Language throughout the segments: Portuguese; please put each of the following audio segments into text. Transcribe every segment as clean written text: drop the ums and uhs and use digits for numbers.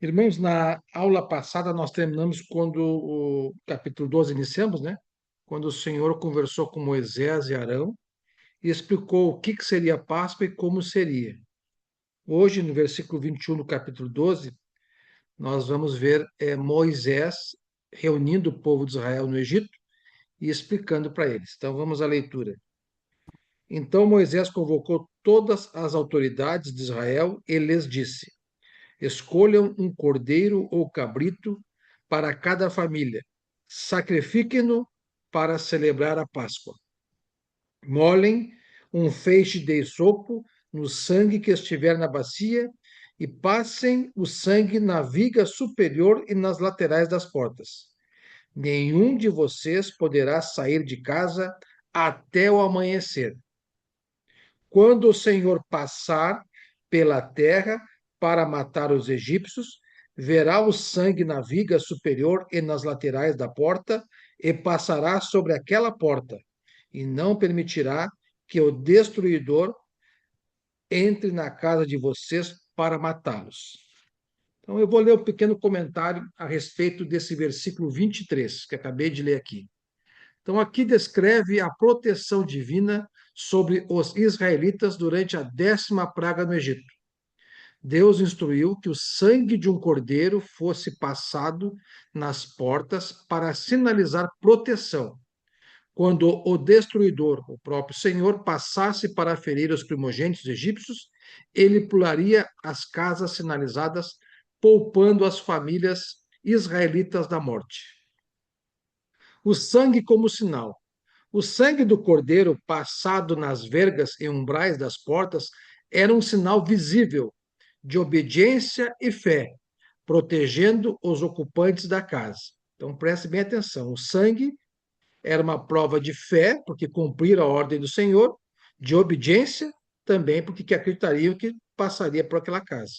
Irmãos, na aula passada nós terminamos quando o capítulo 12 iniciamos, né? Quando o Senhor conversou com Moisés e Arão e explicou o que seria a Páscoa e como seria. Hoje, no versículo 21 do capítulo 12, nós vamos ver Moisés reunindo o povo de Israel no Egito e explicando para eles. Então vamos à leitura. Então Moisés convocou todas as autoridades de Israel e lhes disse: Escolham um cordeiro ou cabrito para cada família. Sacrifiquem-no para celebrar a Páscoa. Molhem um feixe de esopo no sangue que estiver na bacia e passem o sangue na viga superior e nas laterais das portas. Nenhum de vocês poderá sair de casa até o amanhecer. Quando o Senhor passar pela terra para matar os egípcios, verá o sangue na viga superior e nas laterais da porta, e passará sobre aquela porta, e não permitirá que o destruidor entre na casa de vocês para matá-los. Então, eu vou ler um pequeno comentário a respeito desse versículo 23, que acabei de ler aqui. Então, aqui descreve a proteção divina sobre os israelitas durante a 10ª praga no Egito. Deus instruiu que o sangue de um cordeiro fosse passado nas portas para sinalizar proteção. Quando o destruidor, o próprio Senhor, passasse para ferir os primogênitos egípcios, ele pularia as casas sinalizadas, poupando as famílias israelitas da morte. O sangue como sinal. O sangue do cordeiro passado nas vergas e umbrais das portas era um sinal visível de obediência e fé, protegendo os ocupantes da casa. Então preste bem atenção: o sangue era uma prova de fé, porque cumpriram a ordem do Senhor, de obediência também, porque acreditariam que passaria por aquela casa.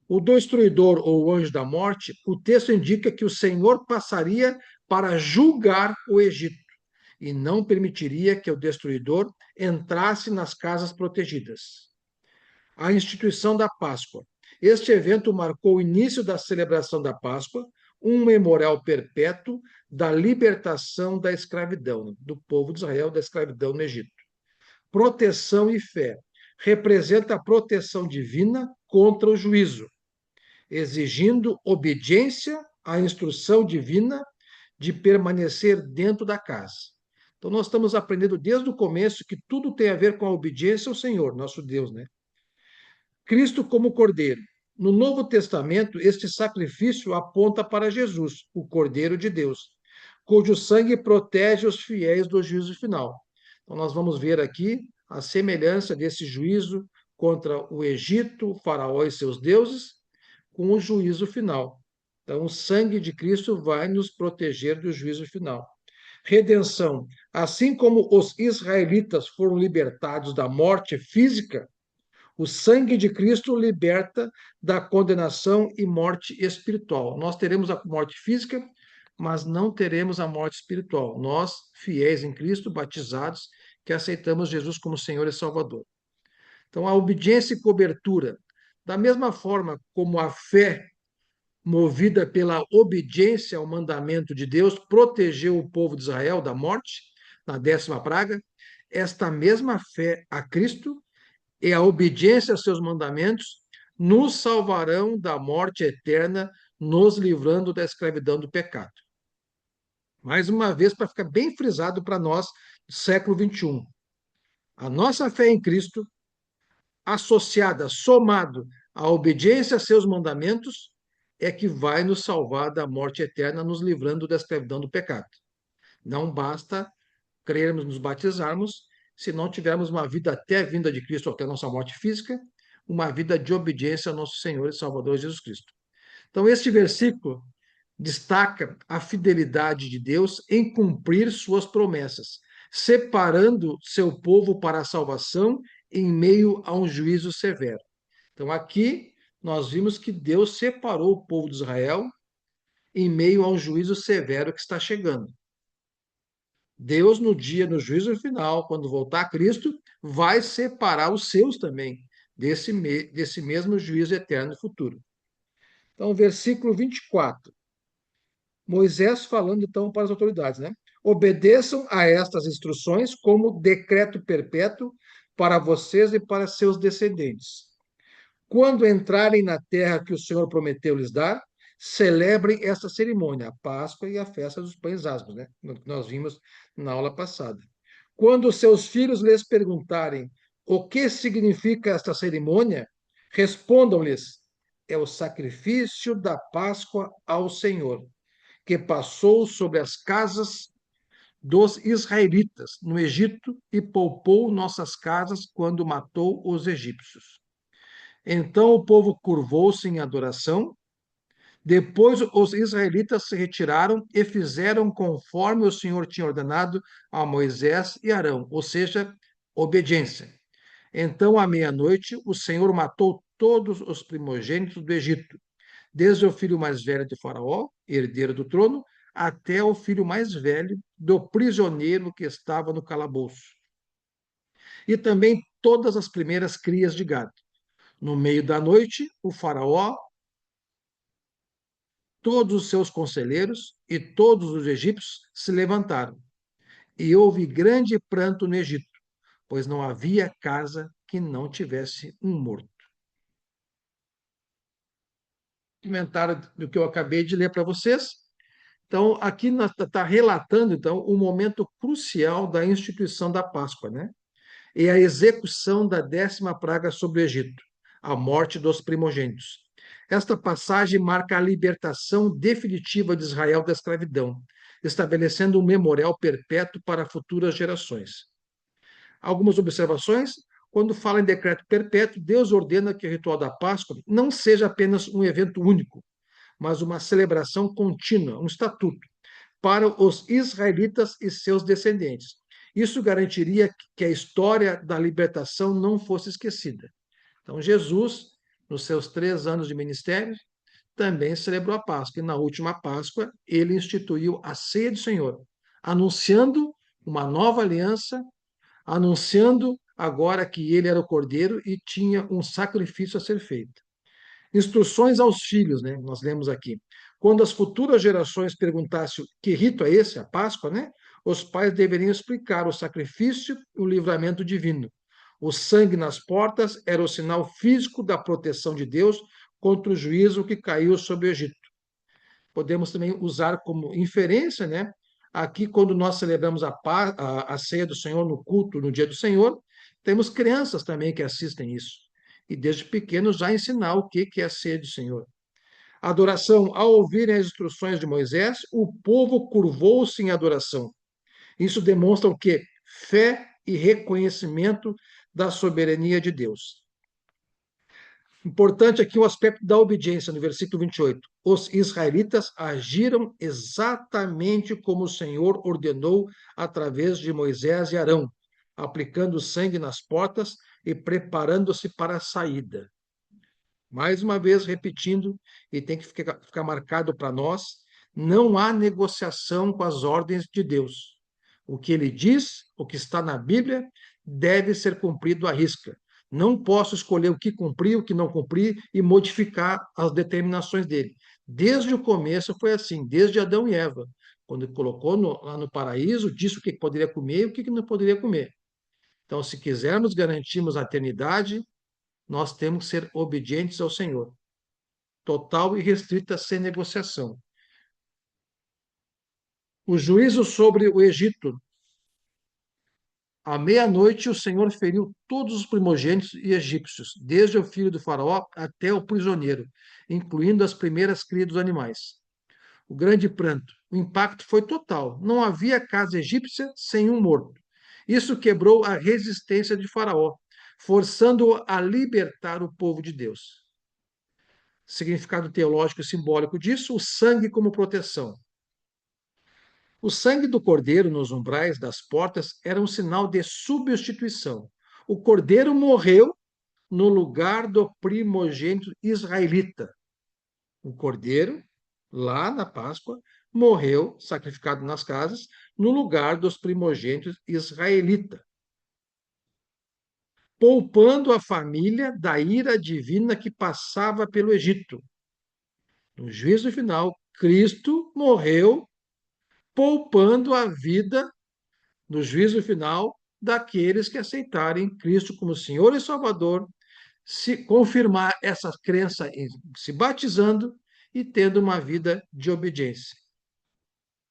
O destruidor ou o anjo da morte, o texto indica que o Senhor passaria para julgar o Egito e não permitiria que o destruidor entrasse nas casas protegidas. A instituição da Páscoa. Este evento marcou o início da celebração da Páscoa, um memorial perpétuo da libertação da escravidão, do povo de Israel da escravidão no Egito. Proteção e fé. Representa a proteção divina contra o juízo, exigindo obediência à instrução divina de permanecer dentro da casa. Então, nós estamos aprendendo desde o começo que tudo tem a ver com a obediência ao Senhor, nosso Deus, né? Cristo como Cordeiro. No Novo Testamento, este sacrifício aponta para Jesus, o Cordeiro de Deus, cujo sangue protege os fiéis do juízo final. Então, nós vamos ver aqui a semelhança desse juízo contra o Egito, o Faraó e seus deuses, com o juízo final. Então, o sangue de Cristo vai nos proteger do juízo final. Redenção. Assim como os israelitas foram libertados da morte física, o sangue de Cristo liberta da condenação e morte espiritual. Nós teremos a morte física, mas não teremos a morte espiritual. Nós, fiéis em Cristo, batizados, que aceitamos Jesus como Senhor e Salvador. Então, a obediência e cobertura. Da mesma forma como a fé, movida pela obediência ao mandamento de Deus, protegeu o povo de Israel da morte, na 10ª praga, esta mesma fé a Cristo e a obediência aos seus mandamentos nos salvarão da morte eterna, nos livrando da escravidão do pecado. Mais uma vez, para ficar bem frisado para nós, do século XXI. A nossa fé em Cristo, associada, somado à obediência a seus mandamentos, é que vai nos salvar da morte eterna, nos livrando da escravidão do pecado. Não basta crermos, nos batizarmos, se não tivermos uma vida até a vinda de Cristo, até a nossa morte física, uma vida de obediência ao nosso Senhor e Salvador Jesus Cristo. Então, este versículo destaca a fidelidade de Deus em cumprir suas promessas, separando seu povo para a salvação em meio a um juízo severo. Então, aqui nós vimos que Deus separou o povo de Israel em meio a um juízo severo que está chegando. Deus, no juízo final, quando voltar a Cristo, vai separar os seus também desse mesmo juízo eterno futuro. Então, versículo 24. Moisés falando então para as autoridades, né? Obedeçam a estas instruções como decreto perpétuo para vocês e para seus descendentes. Quando entrarem na terra que o Senhor prometeu lhes dar, celebrem esta cerimônia, a Páscoa e a festa dos pães asmos, né? Que nós vimos na aula passada. Quando seus filhos lhes perguntarem o que significa esta cerimônia, respondam-lhes: é o sacrifício da Páscoa ao Senhor, que passou sobre as casas dos israelitas no Egito e poupou nossas casas quando matou os egípcios. Então o povo curvou-se em adoração. Depois os israelitas se retiraram e fizeram conforme o Senhor tinha ordenado a Moisés e Arão, ou seja, obediência. Então, à meia-noite, o Senhor matou todos os primogênitos do Egito, desde o filho mais velho de Faraó, herdeiro do trono, até o filho mais velho do prisioneiro que estava no calabouço. E também todas as primeiras crias de gado. No meio da noite, o Faraó, todos os seus conselheiros e todos os egípcios se levantaram. E houve grande pranto no Egito, pois não havia casa que não tivesse um morto. Comentário do que eu acabei de ler para vocês. Então, aqui está relatando então o momento crucial da instituição da Páscoa, né? E a execução da 10ª praga sobre o Egito, a morte dos primogênitos. Esta passagem marca a libertação definitiva de Israel da escravidão, estabelecendo um memorial perpétuo para futuras gerações. Algumas observações. Quando fala em decreto perpétuo, Deus ordena que o ritual da Páscoa não seja apenas um evento único, mas uma celebração contínua, um estatuto, para os israelitas e seus descendentes. Isso garantiria que a história da libertação não fosse esquecida. Então, Jesus, nos seus 3 anos de ministério, também celebrou a Páscoa. E na última Páscoa, ele instituiu a ceia do Senhor, anunciando uma nova aliança, anunciando agora que ele era o cordeiro e tinha um sacrifício a ser feito. Instruções aos filhos, né? Nós lemos aqui. Quando as futuras gerações perguntassem que rito é esse, a Páscoa, né? Os pais deveriam explicar o sacrifício e o livramento divino. O sangue nas portas era o sinal físico da proteção de Deus contra o juízo que caiu sobre o Egito. Podemos também usar como inferência, né? Aqui, quando nós celebramos a ceia do Senhor no culto, no dia do Senhor, temos crianças também que assistem isso. E desde pequenos já ensinar o que é a ceia do Senhor. Adoração, ao ouvirem as instruções de Moisés, o povo curvou-se em adoração. Isso demonstra o quê? Fé e reconhecimento da soberania de Deus. Importante aqui o aspecto da obediência, no versículo 28. Os israelitas agiram exatamente como o Senhor ordenou através de Moisés e Arão, aplicando sangue nas portas e preparando-se para a saída. Mais uma vez, repetindo, e tem que ficar marcado para nós: não há negociação com as ordens de Deus. O que ele diz, o que está na Bíblia, deve ser cumprido à risca. Não posso escolher o que cumprir, o que não cumprir e modificar as determinações dele. Desde o começo foi assim, desde Adão e Eva. Quando ele colocou lá no paraíso, disse o que poderia comer e o que não poderia comer. Então, se quisermos garantirmos a eternidade, nós temos que ser obedientes ao Senhor. Total e restrita, sem negociação. O juízo sobre o Egito. À meia-noite, o Senhor feriu todos os primogênitos e egípcios, desde o filho do faraó até o prisioneiro, incluindo as primeiras crias dos animais. O grande pranto. O impacto foi total. Não havia casa egípcia sem um morto. Isso quebrou a resistência de Faraó, forçando-o a libertar o povo de Deus. Significado teológico e simbólico disso: o sangue como proteção. O sangue do cordeiro nos umbrais das portas era um sinal de substituição. O cordeiro morreu no lugar do primogênito israelita. O cordeiro, lá na Páscoa, morreu, sacrificado nas casas, no lugar dos primogênitos israelita, poupando a família da ira divina que passava pelo Egito. No juízo final, Cristo morreu poupando a vida no juízo final daqueles que aceitarem Cristo como Senhor e Salvador, se confirmar essa crença em se batizando e tendo uma vida de obediência.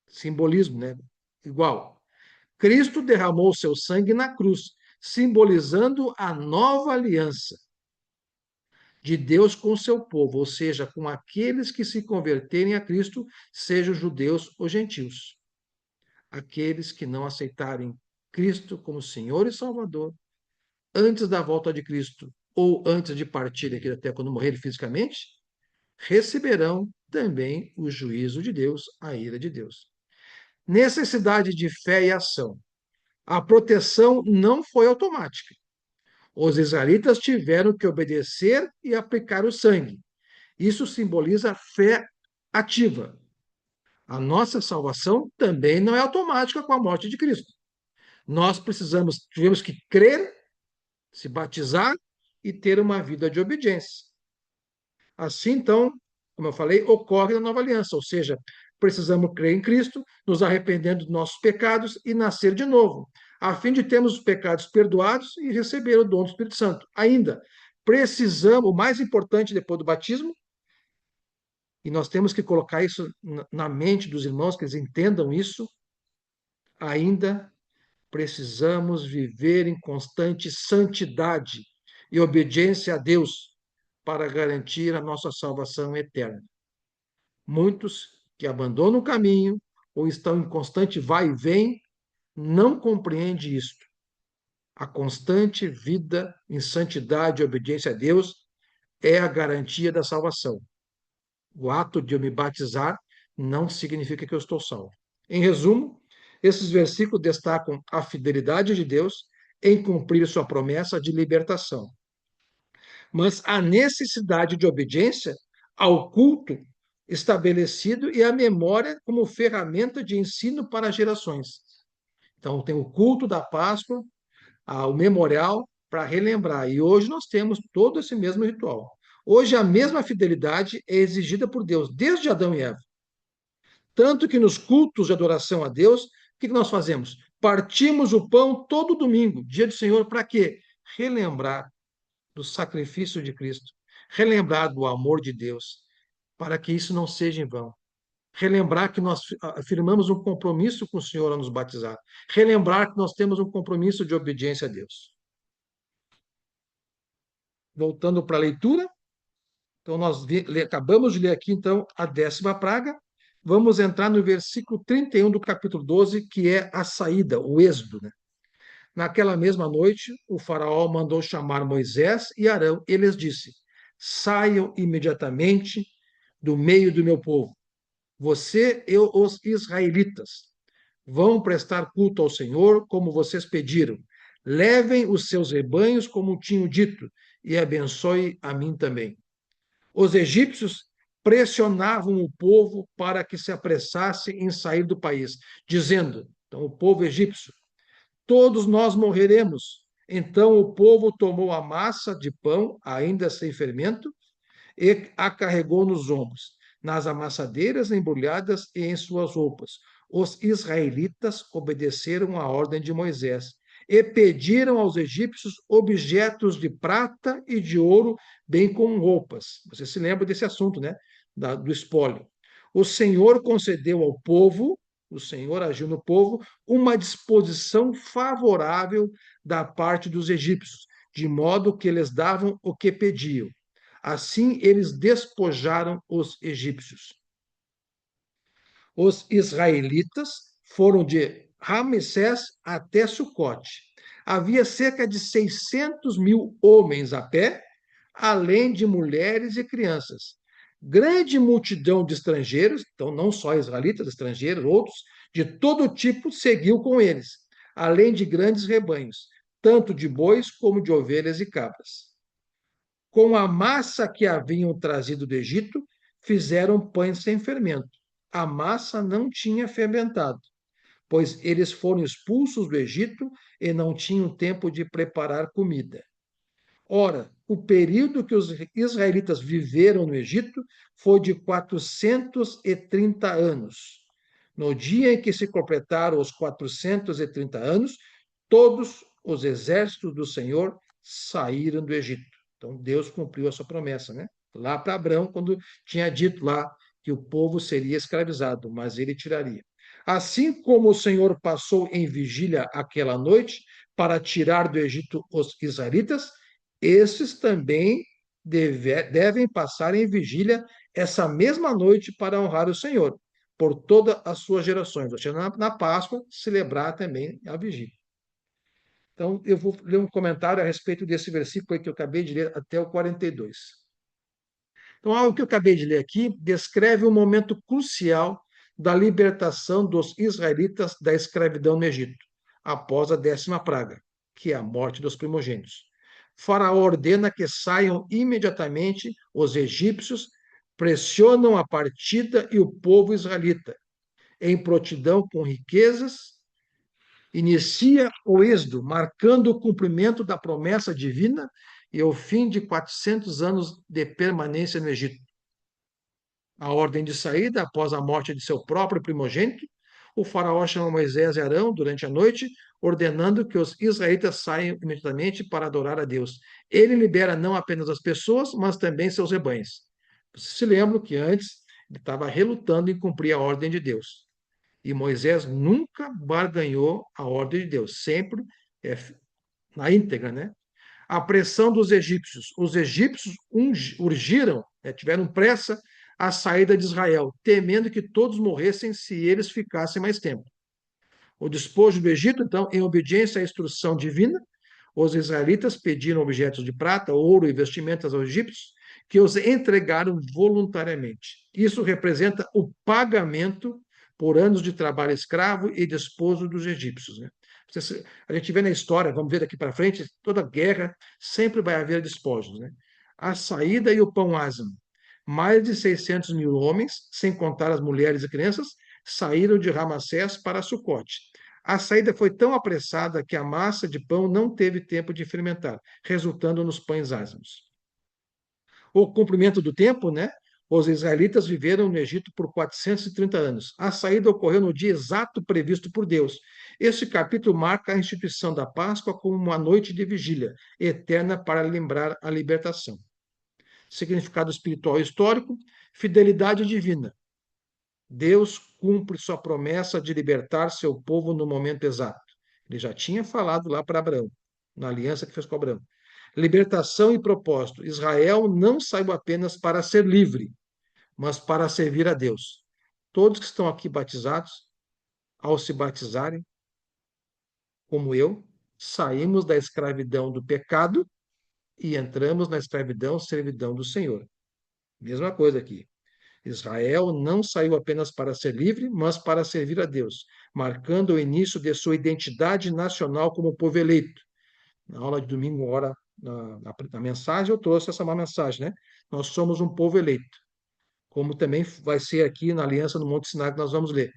Simbolismo, né? Igual. Cristo derramou seu sangue na cruz, simbolizando a nova aliança de Deus com seu povo, ou seja, com aqueles que se converterem a Cristo, sejam judeus ou gentios. Aqueles que não aceitarem Cristo como Senhor e Salvador antes da volta de Cristo ou antes de partir aqui até quando morrerem fisicamente, receberão também o juízo de Deus, a ira de Deus. Necessidade de fé e ação. A proteção não foi automática. Os israelitas tiveram que obedecer e aplicar o sangue. Isso simboliza fé ativa. A nossa salvação também não é automática com a morte de Cristo. Nós tivemos que crer, se batizar e ter uma vida de obediência. Assim, então, como eu falei, ocorre a nova aliança, ou seja, precisamos crer em Cristo, nos arrependendo dos nossos pecados e nascer de novo, a fim de termos os pecados perdoados e receber o dom do Espírito Santo. Ainda, precisamos, o mais importante depois do batismo, e nós temos que colocar isso na mente dos irmãos, que eles entendam isso, ainda precisamos viver em constante santidade e obediência a Deus para garantir a nossa salvação eterna. Muitos que abandonam o caminho ou estão em constante vai e vem não compreendem isto. A constante vida em santidade e obediência a Deus é a garantia da salvação. O ato de eu me batizar não significa que eu estou salvo. Em resumo, esses versículos destacam a fidelidade de Deus em cumprir sua promessa de libertação, mas a necessidade de obediência ao culto estabelecido e a memória como ferramenta de ensino para gerações. Então, tem o culto da Páscoa, o memorial, para relembrar. E hoje nós temos todo esse mesmo ritual. Hoje, a mesma fidelidade é exigida por Deus, desde Adão e Eva. Tanto que nos cultos de adoração a Deus, o que nós fazemos? Partimos o pão todo domingo, dia do Senhor, para quê? Relembrar do sacrifício de Cristo, relembrar do amor de Deus, para que isso não seja em vão. Relembrar que nós afirmamos um compromisso com o Senhor ao nos batizar. Relembrar que nós temos um compromisso de obediência a Deus. Voltando para a leitura, então nós acabamos de ler aqui então a 10ª praga. Vamos entrar no versículo 31 do capítulo 12, que é a saída, o êxodo, né? Naquela mesma noite, o faraó mandou chamar Moisés e Arão e lhes disse: saiam imediatamente do meio do meu povo. Você e os israelitas vão prestar culto ao Senhor como vocês pediram. Levem os seus rebanhos como tinham dito e abençoe a mim também. Os egípcios pressionavam o povo para que se apressasse em sair do país, dizendo, então o povo egípcio, todos nós morreremos. Então o povo tomou a massa de pão, ainda sem fermento, e a carregou nos ombros, nas amassadeiras embrulhadas e em suas roupas. Os israelitas obedeceram à ordem de Moisés e pediram aos egípcios objetos de prata e de ouro, bem como roupas. Você se lembra desse assunto, né? Do espólio. O Senhor concedeu ao povo, o Senhor agiu no povo, uma disposição favorável da parte dos egípcios, de modo que eles davam o que pediam. Assim, eles despojaram os egípcios. Os israelitas foram de Ramessés até Sucote. Havia cerca de 600.000 homens a pé, além de mulheres e crianças. Grande multidão de estrangeiros, então não só israelitas, estrangeiros, outros, de todo tipo seguiu com eles, além de grandes rebanhos, tanto de bois como de ovelhas e cabras. Com a massa que haviam trazido do Egito, fizeram pães sem fermento. A massa não tinha fermentado, pois eles foram expulsos do Egito e não tinham tempo de preparar comida. Ora, o período que os israelitas viveram no Egito foi de 430 anos. No dia em que se completaram os 430 anos, todos os exércitos do Senhor saíram do Egito. Então Deus cumpriu a sua promessa, né? Lá para Abraão, quando tinha dito lá que o povo seria escravizado, mas ele tiraria. Assim como o Senhor passou em vigília aquela noite para tirar do Egito os israelitas, esses também devem passar em vigília essa mesma noite para honrar o Senhor, por todas as suas gerações. Ou seja, na Páscoa, celebrar também a vigília. Então, eu vou ler um comentário a respeito desse versículo aí que eu acabei de ler até o 42. Então, algo que eu acabei de ler aqui descreve um momento crucial da libertação dos israelitas da escravidão no Egito, após a 10ª praga, que é a morte dos primogênitos. Faraó ordena que saiam imediatamente os egípcios, pressionam a partida e o povo israelita, em prontidão com riquezas, inicia o êxodo, marcando o cumprimento da promessa divina e o fim de 400 anos de permanência no Egito. A ordem de saída, após a morte de seu próprio primogênito, o faraó chama Moisés e Arão durante a noite, ordenando que os israelitas saiam imediatamente para adorar a Deus. Ele libera não apenas as pessoas, mas também seus rebanhos. Vocês se lembram que antes ele estava relutando em cumprir a ordem de Deus. E Moisés nunca barganhou a ordem de Deus, sempre é, na íntegra, né? A pressão dos egípcios. Os egípcios urgiram, tiveram pressa a saída de Israel, temendo que todos morressem se eles ficassem mais tempo. O despojo do Egito, então, em obediência à instrução divina, os israelitas pediram objetos de prata, ouro e vestimentas aos egípcios, que os entregaram voluntariamente. Isso representa o pagamento por anos de trabalho escravo e despojo dos egípcios. Né? A gente vê na história, vamos ver daqui para frente, toda guerra sempre vai haver despojos. Né? A saída e o pão ázimo. Mais de 600 mil homens, sem contar as mulheres e crianças, saíram de Ramassés para Sucote. A saída foi tão apressada que a massa de pão não teve tempo de fermentar, resultando nos pães ázimos. O cumprimento do tempo, né? Os israelitas viveram no Egito por 430 anos. A saída ocorreu no dia exato previsto por Deus. Este capítulo marca a instituição da Páscoa como uma noite de vigília eterna para lembrar a libertação. Significado espiritual e histórico, fidelidade divina. Deus cumpre sua promessa de libertar seu povo no momento exato. Ele já tinha falado lá para Abraão, na aliança que fez com Abraão. Libertação e propósito. Israel não saiu apenas para ser livre, mas para servir a Deus. Todos que estão aqui batizados, ao se batizarem, como eu, saímos da escravidão do pecado e entramos na escravidão, servidão do Senhor. Mesma coisa aqui. Israel não saiu apenas para ser livre, mas para servir a Deus, marcando o início de sua identidade nacional como povo eleito. Na aula de domingo, agora, na mensagem, eu trouxe essa mensagem, né? Nós somos um povo eleito, como também vai ser aqui na Aliança no Monte Sinai que nós vamos ler.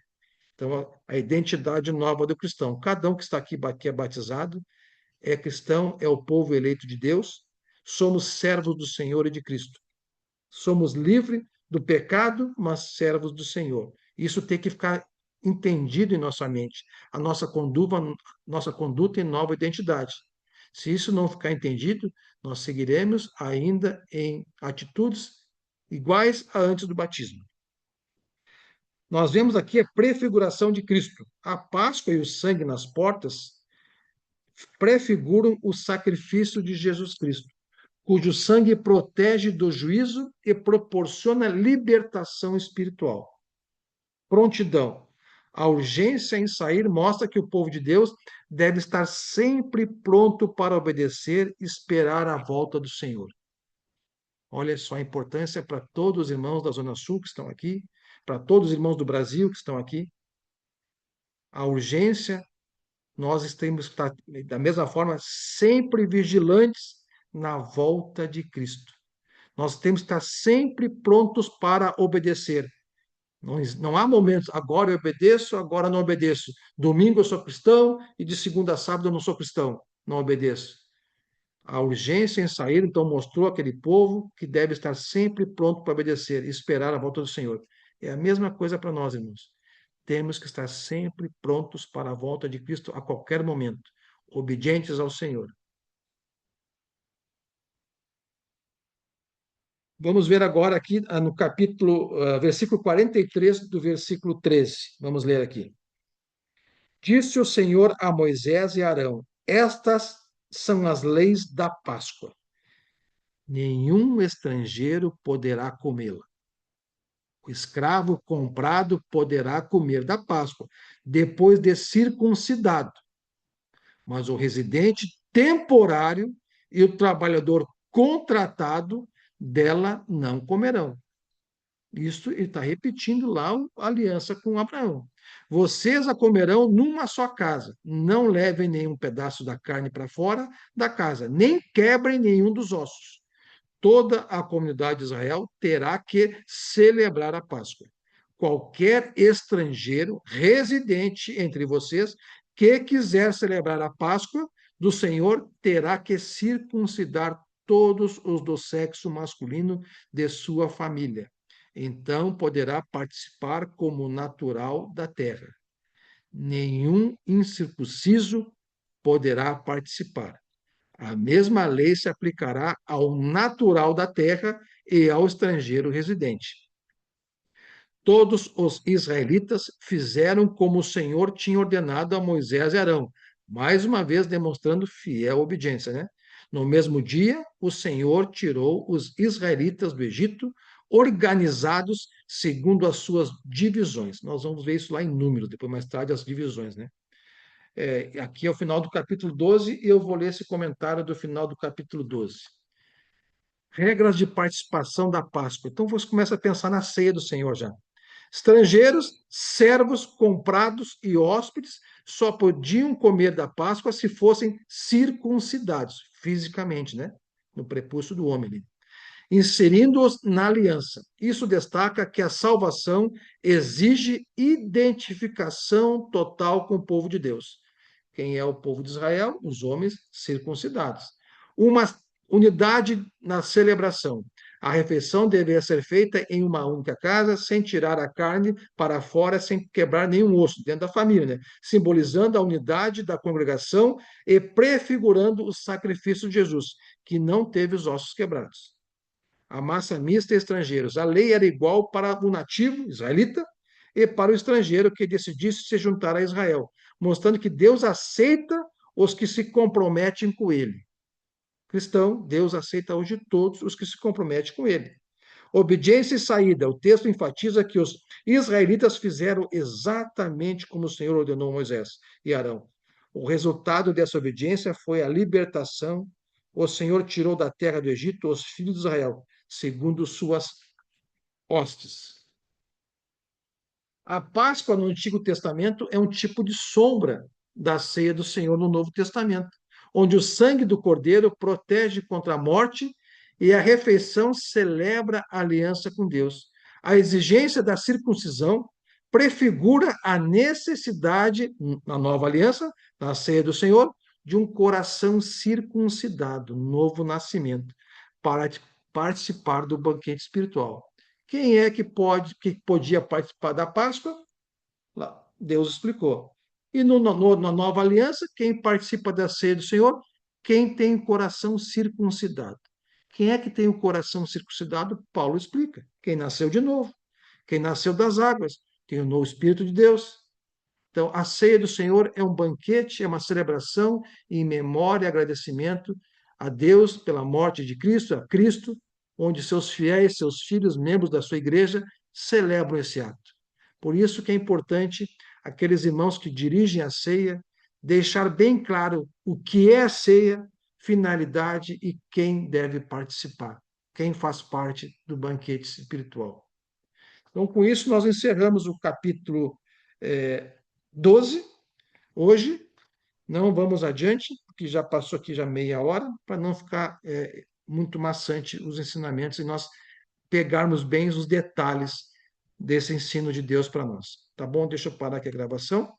Então, a identidade nova do cristão. Cada um que está aqui que é batizado é cristão, é o povo eleito de Deus, somos servos do Senhor e de Cristo. Somos livres do pecado, mas servos do Senhor. Isso tem que ficar entendido em nossa mente, a nossa conduta e nova identidade. Se isso não ficar entendido, nós seguiremos ainda em atitudes iguais a antes do batismo. Nós vemos aqui a prefiguração de Cristo. A Páscoa e o sangue nas portas prefiguram o sacrifício de Jesus Cristo, cujo sangue protege do juízo e proporciona libertação espiritual. Prontidão. A urgência em sair mostra que o povo de Deus deve estar sempre pronto para obedecer e esperar a volta do Senhor. Olha só a importância para todos os irmãos da Zona Sul que estão aqui, para todos os irmãos do Brasil que estão aqui. A urgência, nós temos que estar, da mesma forma, sempre vigilantes na volta de Cristo. Nós temos que estar sempre prontos para obedecer. Não há momentos, agora eu obedeço, agora não obedeço. Domingo eu sou cristão e de segunda a sábado eu não sou cristão, não obedeço. A urgência em sair, então, mostrou àquele povo que deve estar sempre pronto para obedecer e esperar a volta do Senhor. É a mesma coisa para nós, irmãos. Temos que estar sempre prontos para a volta de Cristo a qualquer momento, obedientes ao Senhor. Vamos ver agora aqui no capítulo, versículo 43 do versículo 13. Vamos ler aqui. Disse o Senhor a Moisés e a Arão: Estas são as leis da Páscoa. Nenhum estrangeiro poderá comê-la. O escravo comprado poderá comer da Páscoa, depois de circuncidado. Mas o residente temporário e o trabalhador contratado dela não comerão. Isso ele está repetindo lá a aliança com Abraão. Vocês a comerão numa só casa. Não levem nenhum pedaço da carne para fora da casa, nem quebrem nenhum dos ossos. Toda a comunidade de Israel terá que celebrar a Páscoa. Qualquer estrangeiro residente entre vocês que quiser celebrar a Páscoa do Senhor terá que circuncidar todos os do sexo masculino de sua família. Então poderá participar como natural da terra. Nenhum incircunciso poderá participar. A mesma lei se aplicará ao natural da terra e ao estrangeiro residente. Todos os israelitas fizeram como o Senhor tinha ordenado a Moisés e Arão, mais uma vez demonstrando fiel obediência, né? No mesmo dia, o Senhor tirou os israelitas do Egito, organizados segundo as suas divisões. Nós vamos ver isso lá em Números, depois mais tarde as divisões, né? Aqui é o final do capítulo 12 e eu vou ler esse comentário do final do capítulo 12. Regras de participação da Páscoa. Então você começa a pensar na ceia do Senhor já. Estrangeiros, servos, comprados e hóspedes só podiam comer da Páscoa se fossem circuncidados, fisicamente, né? No prepúcio do homem. Inserindo-os na aliança. Isso destaca que a salvação exige identificação total com o povo de Deus. Quem é o povo de Israel? Os homens circuncidados. Uma unidade na celebração. A refeição deveria ser feita em uma única casa, sem tirar a carne para fora, sem quebrar nenhum osso, dentro da família, né? Simbolizando a unidade da congregação e prefigurando o sacrifício de Jesus, que não teve os ossos quebrados. A massa mista e estrangeiros. A lei era igual para o nativo israelita e para o estrangeiro que decidisse se juntar a Israel, mostrando que Deus aceita os que se comprometem com ele. Cristão, Deus aceita hoje todos os que se comprometem com ele. Obediência e saída. O texto enfatiza que os israelitas fizeram exatamente como o Senhor ordenou a Moisés e Arão. O resultado dessa obediência foi a libertação. O Senhor tirou da terra do Egito os filhos de Israel, segundo suas hostes. A Páscoa no Antigo Testamento é um tipo de sombra da ceia do Senhor no Novo Testamento, onde o sangue do Cordeiro protege contra a morte e a refeição celebra a aliança com Deus. A exigência da circuncisão prefigura a necessidade, na nova aliança, na ceia do Senhor, de um coração circuncidado, novo nascimento, para participar do banquete espiritual. Quem é que podia participar da Páscoa? Deus explicou. E na nova aliança, quem participa da ceia do Senhor? Quem tem o coração circuncidado. Quem é que tem o coração circuncidado? Paulo explica. Quem nasceu de novo. Quem nasceu das águas. Tem o novo Espírito de Deus. Então, a ceia do Senhor é um banquete, é uma celebração em memória e agradecimento a Deus pela morte de Cristo, a Cristo, onde seus fiéis, seus filhos, membros da sua igreja, celebram esse ato. Por isso que é importante aqueles irmãos que dirigem a ceia deixar bem claro o que é a ceia, finalidade e quem deve participar, quem faz parte do banquete espiritual. Então, com isso, nós encerramos o capítulo 12, hoje. Não vamos adiante, porque já passou aqui já meia hora, para não ficar muito maçante os ensinamentos e nós pegarmos bem os detalhes desse ensino de Deus para nós. Tá bom? Deixa eu parar aqui a gravação.